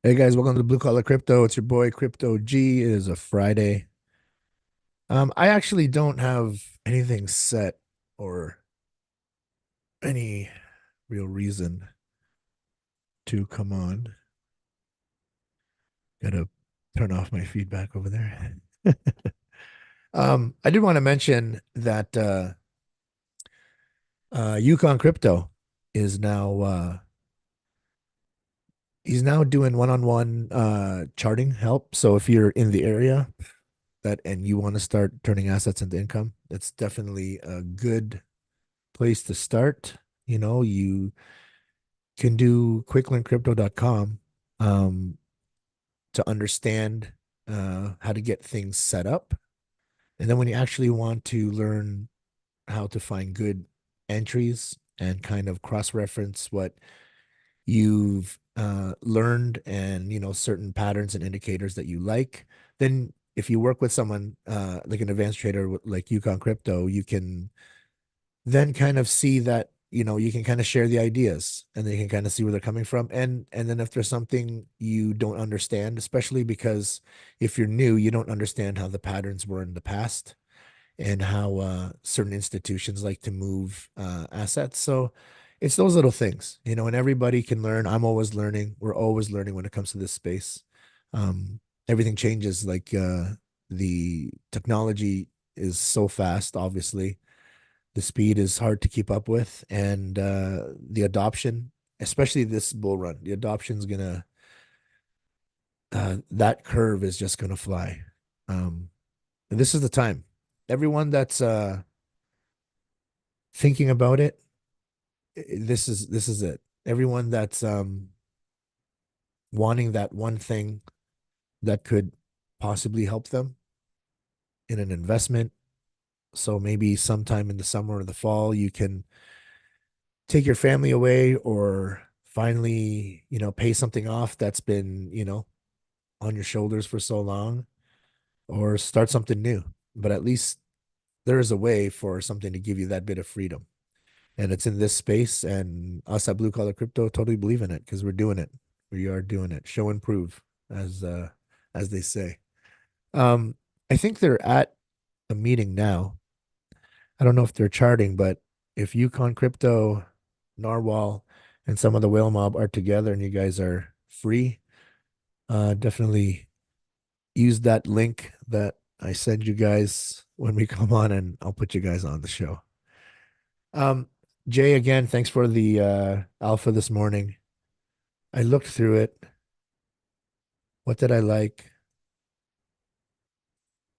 Hey guys, welcome to Blue Collar Crypto. It's your boy Crypto G. It is a Friday. I actually don't have anything set or any real reason to come on. Gotta turn off my feedback over there. I did want to mention that Yukon Crypto is now he's now doing one-on-one charting help. So if you're in the area that and you want to start turning assets into income, it's definitely a good place to start. You can do quicklearncrypto.com um, to understand how to get things set up. And then when you actually want to learn how to find good entries and kind of cross-reference what you've learned and, certain patterns and indicators that you like, then if you work with someone like an advanced trader like Yukon Crypto, you can then kind of see that you can kind of share the ideas and they can kind of see where they're coming from, and then if there's something you don't understand, especially because if you're new you don't understand how the patterns were in the past and how certain institutions like to move assets. So it's those little things, and everybody can learn. I'm always learning. We're always learning when it comes to this space. um Everything changes, like the technology is so fast. Obviously the speed is hard to keep up with, and the adoption, especially this bull run, the adoption's gonna that curve is just gonna fly. And this is the time. Everyone that's thinking about it, this is it. Everyone that's wanting that one thing that could possibly help them in an investment. So maybe sometime in the summer or the fall, you can take your family away, or finally, pay something off that's been, on your shoulders for so long, or start something new. But at least there is a way for something to give you that bit of freedom. And it's in this space. And us at Blue Collar Crypto totally believe in it because we're doing it. We are doing it. Show and prove, as they say. Um, I think they're at a meeting now. I don't know if they're charting, but if Yukon Crypto, Narwhal, and some of the whale mob are together and you guys are free, definitely use that link that I send you guys when we come on, and I'll put you guys on the show. Um, Jay, again, thanks for the alpha this morning. I looked through it. What did I like?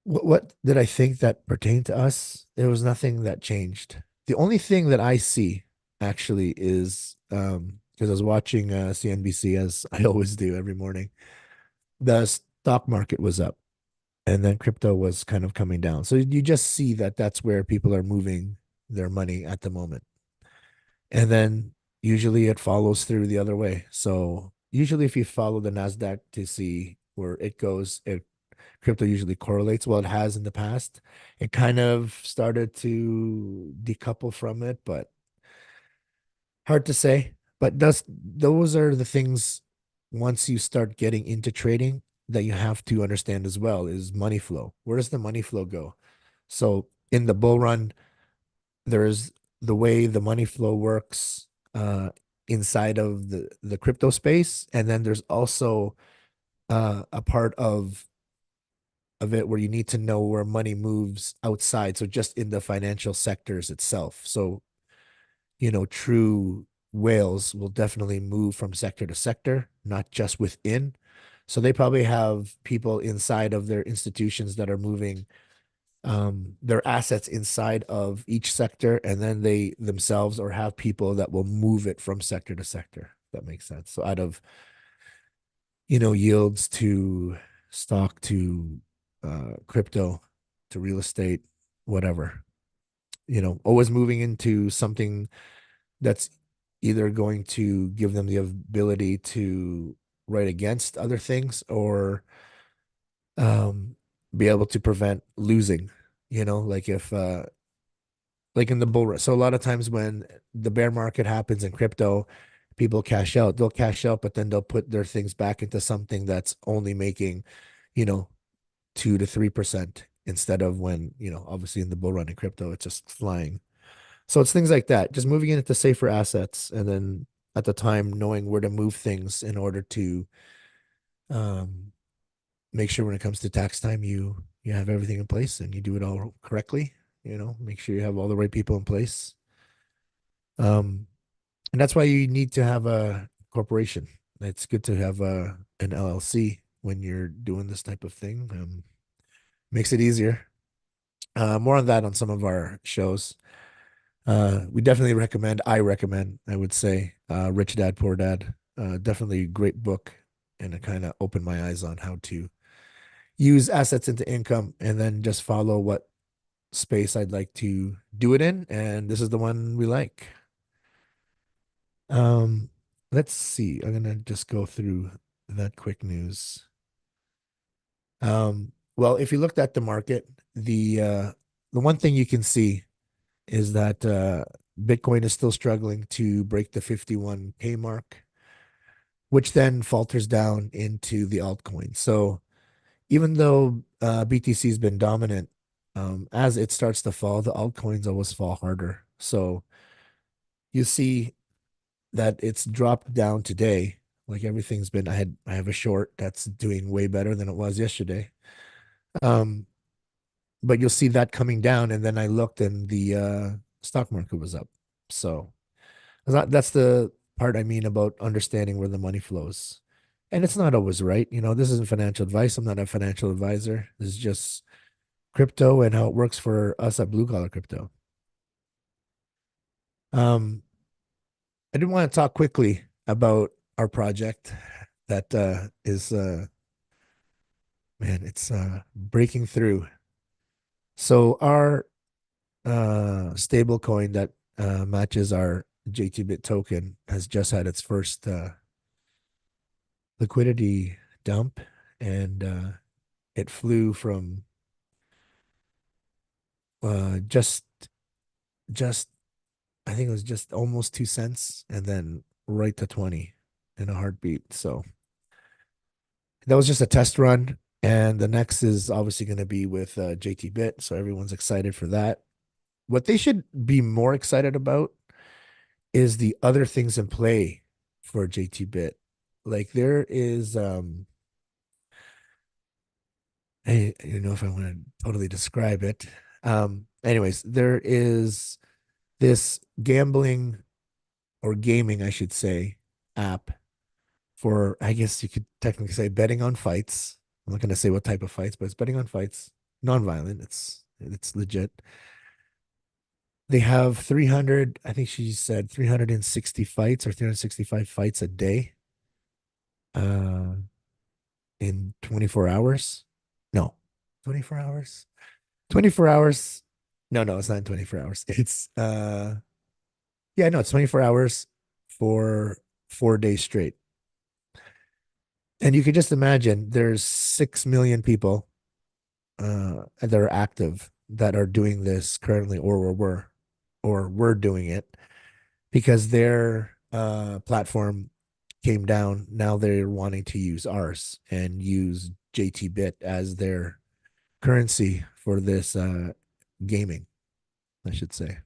What did I think that pertained to us? There was nothing that changed. The only thing that I see actually is because I was watching CNBC, as I always do every morning. The stock market was up, and then crypto was kind of coming down. So you just see that that's where people are moving their money at the moment. And then usually it follows through the other way. So usually if you follow the Nasdaq to see where it goes, crypto usually correlates. Well, it has in the past. It kind of started to decouple from it, but hard to say. But those are the things, once you start getting into trading, that you have to understand as well, is money flow. Where does the money flow go? So in the bull run, there's the way the money flow works inside of the crypto space, and then there's also a part of it where you need to know where money moves outside. So just in the financial sectors itself. So, true whales will definitely move from sector to sector, not just within. So they probably have people inside of their institutions that are moving their assets inside of each sector, and then they themselves or have people that will move it from sector to sector. If that makes sense. So out of, yields to stock to crypto to real estate, whatever, always moving into something that's either going to give them the ability to write against other things, or be able to prevent losing, like if like in the bull run. So a lot of times when the bear market happens in crypto, people cash out. They'll cash out, but then they'll put their things back into something that's only making, you know, 2 to 3% instead of when, obviously in the bull run in crypto, it's just flying. So it's things like that, just moving into safer assets and then at the time knowing where to move things in order to um, make sure when it comes to tax time you have everything in place and you do it all correctly, make sure you have all the right people in place. Um, and that's why you need to have a corporation. It's good to have an LLC when you're doing this type of thing. Makes it easier. More on that on some of our shows. We definitely recommend, I would say, Rich Dad, Poor Dad. Definitely a great book, and it kind of opened my eyes on how to use assets into income and then just follow what space I'd like to do it in. And this is the one we like. Um, let's see. I'm gonna just go through that quick news. Well, if you looked at the market, the one thing you can see is that Bitcoin is still struggling to break the 51K mark, which then falters down into the altcoin. So even though BTC has been dominant, as it starts to fall, the altcoins always fall harder. So you see that it's dropped down today. Like everything's been, I have a short that's doing way better than it was yesterday. Um, but you'll see that coming down, and then I looked and the stock market was up. So that's the part I mean about understanding where the money flows. And it's not always right. This isn't financial advice. I'm not a financial advisor. This is just crypto and how it works for us at Blue Collar Crypto. Um, I did want to talk quickly about our project that is man, it's breaking through. So our stable coin that matches our JTBIT token has just had its first liquidity dump, and it flew from just I think it was just almost 2 cents and then right to 20 in a heartbeat. So that was just a test run. And the next is obviously going to be with JTBIT. So everyone's excited for that. What they should be more excited about is the other things in play for JTBIT. Like there is, I don't know if I want to totally describe it. Anyways, there is this gambling or gaming, I should say, app for, I guess you could technically say betting on fights. I'm not going to say what type of fights, but it's betting on fights, non-violent. It's legit. They have 300, I think she said 360 fights or 365 fights a day uh in 24 hours. No, 24 hours. 24 hours. No, it's not 24 hours. It's yeah, no, it's 24 hours for 4 days straight. And you could just imagine there's 6 million people that are active that are doing this currently or were doing it because their platform came down. Now they're wanting to use ours and use JTBit as their currency for this gaming, I should say.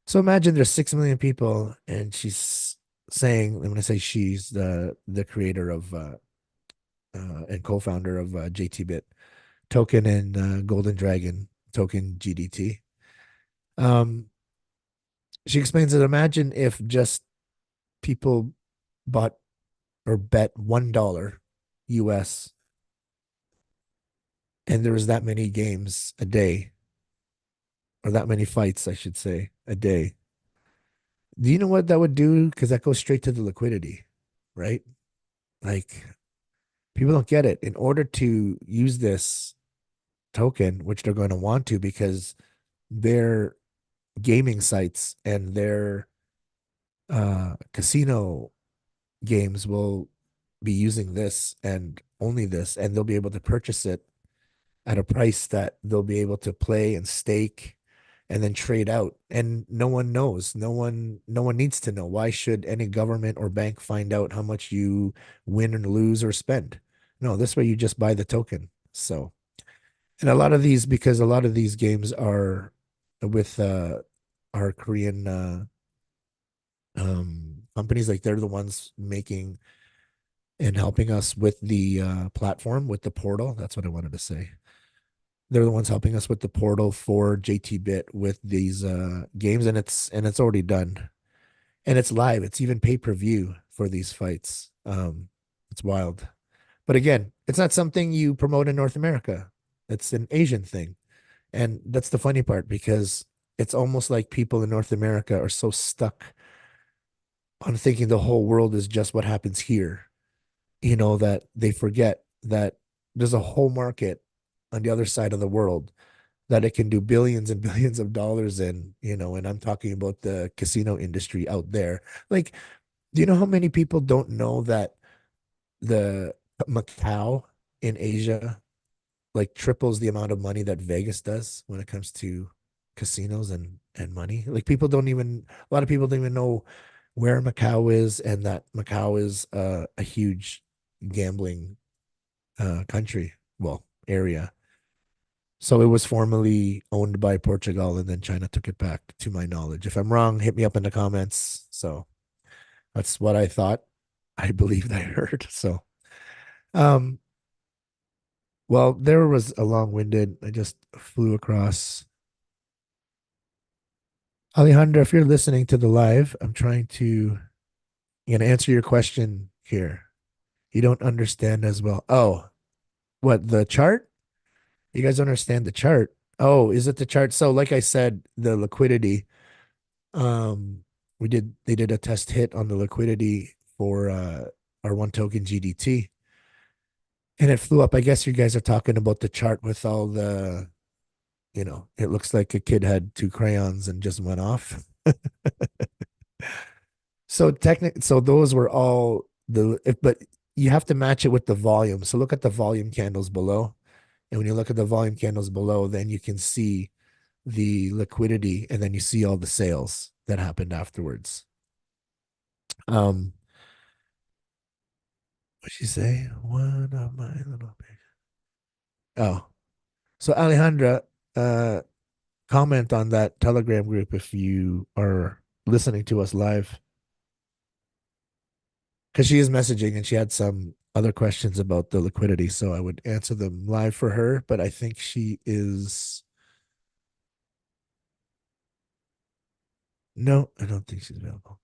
So imagine there's 6 million people, and she's saying, I'm going to say she's the creator of and co-founder of JTBit token and Golden Dragon token GDT. Um, she explains that imagine if just people bought or bet $1 US and there was that many games a day or that many fights, I should say, a day. Do you know what that would do? Because that goes straight to the liquidity, right? Like people don't get it. In order to use this token, which they're going to want to because their gaming sites and their casino games will be using this and only this, and they'll be able to purchase it at a price that they'll be able to play and stake and then trade out. And no one knows. No one needs to know. Why should any government or bank find out how much you win and lose or spend? No, this way you just buy the token. So, and a lot of these, because a lot of these games are with our Korean companies, like they're the ones making and helping us with the platform, with the portal. That's what I wanted to say. They're the ones helping us with the portal for JTBIT with these games, and it's already done, and it's live. It's even pay per view for these fights. It's wild, but again, it's not something you promote in North America. It's an Asian thing, and that's the funny part because it's almost like people in North America are so stuck on thinking the whole world is just what happens here, that they forget that there's a whole market on the other side of the world that it can do billions and billions of dollars in, and I'm talking about the casino industry out there. Like, do you know how many people don't know that the Macau in Asia like triples the amount of money that Vegas does when it comes to casinos and money? Like people don't even a lot of people don't even know where Macau is and that Macau is a huge gambling country, well, area. So it was formerly owned by Portugal and then China took it back, to my knowledge. If I'm wrong, hit me up in the comments. So that's what I thought. I believed I heard. So, um, well, there was a long-winded. I just flew across. Alejandra, if you're listening to the live, I'm gonna answer your question here. You don't understand as well. Oh, what, the chart? You guys understand the chart? Oh, is it the chart? So, like I said, the liquidity. Um, they did a test hit on the liquidity for our one token GDT, and it flew up. I guess you guys are talking about the chart with all the, it looks like a kid had two crayons and just went off. So those were all but you have to match it with the volume. So look at the volume candles below. And when you look at the volume candles below, then you can see the liquidity and then you see all the sales that happened afterwards. Um, what'd she say? One of my little baby. Oh, so Alejandra, uh, comment on that Telegram group if you are listening to us live. Because she is messaging and she had some other questions about the liquidity. So I would answer them live for her, but I think she is. No, I don't think she's available.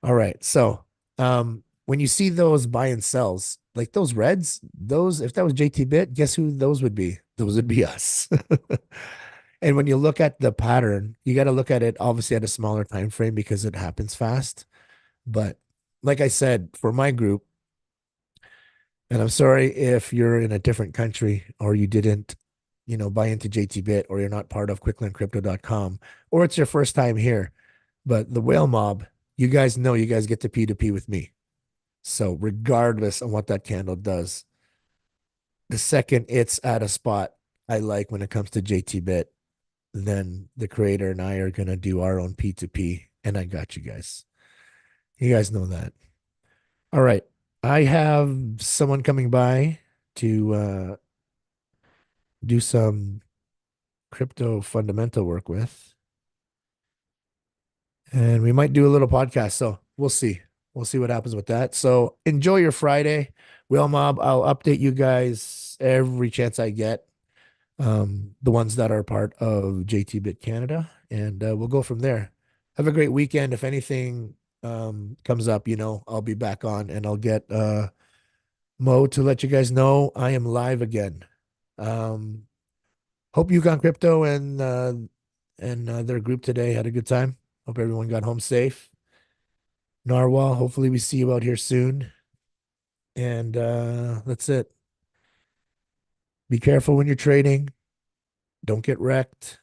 All right. So, when you see those buy and sells, like those reds, those, if that was JTBIT, guess who those would be? Those would be us. And when you look at the pattern, you got to look at it obviously at a smaller time frame because it happens fast. But like I said, for my group, and I'm sorry if you're in a different country or you didn't, buy into JTBIT or you're not part of quicklandcrypto.com or it's your first time here. But the whale mob, you guys know you guys get to P2P with me. So regardless of what that candle does, the second it's at a spot I like when it comes to JTBIT, then the creator and I are gonna do our own P2P, and I got you guys. You guys know that. All right. I have someone coming by to do some crypto fundamental work with, and we might do a little podcast. So we'll see. We'll see what happens with that. So enjoy your Friday. Whale Mob, I'll update you guys every chance I get. The ones that are part of JTBit Canada, and we'll go from there. Have a great weekend. If anything comes up, I'll be back on and I'll get Mo to let you guys know I am live again. Um, hope you got crypto and their group today had a good time. Hope everyone got home safe. Narwhal, hopefully we see you out here soon. And that's it. Be careful when you're trading. Don't get wrecked.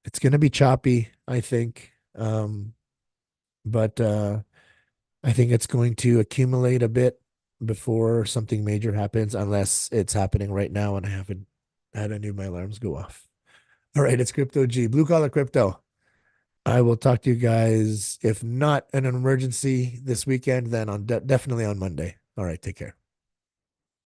It's going to be choppy, I think. But I think it's going to accumulate a bit before something major happens, unless it's happening right now and I haven't had any of my alarms go off. All right, it's Crypto G, blue collar crypto. I will talk to you guys, if not in an emergency this weekend, then on definitely on Monday. All right, take care.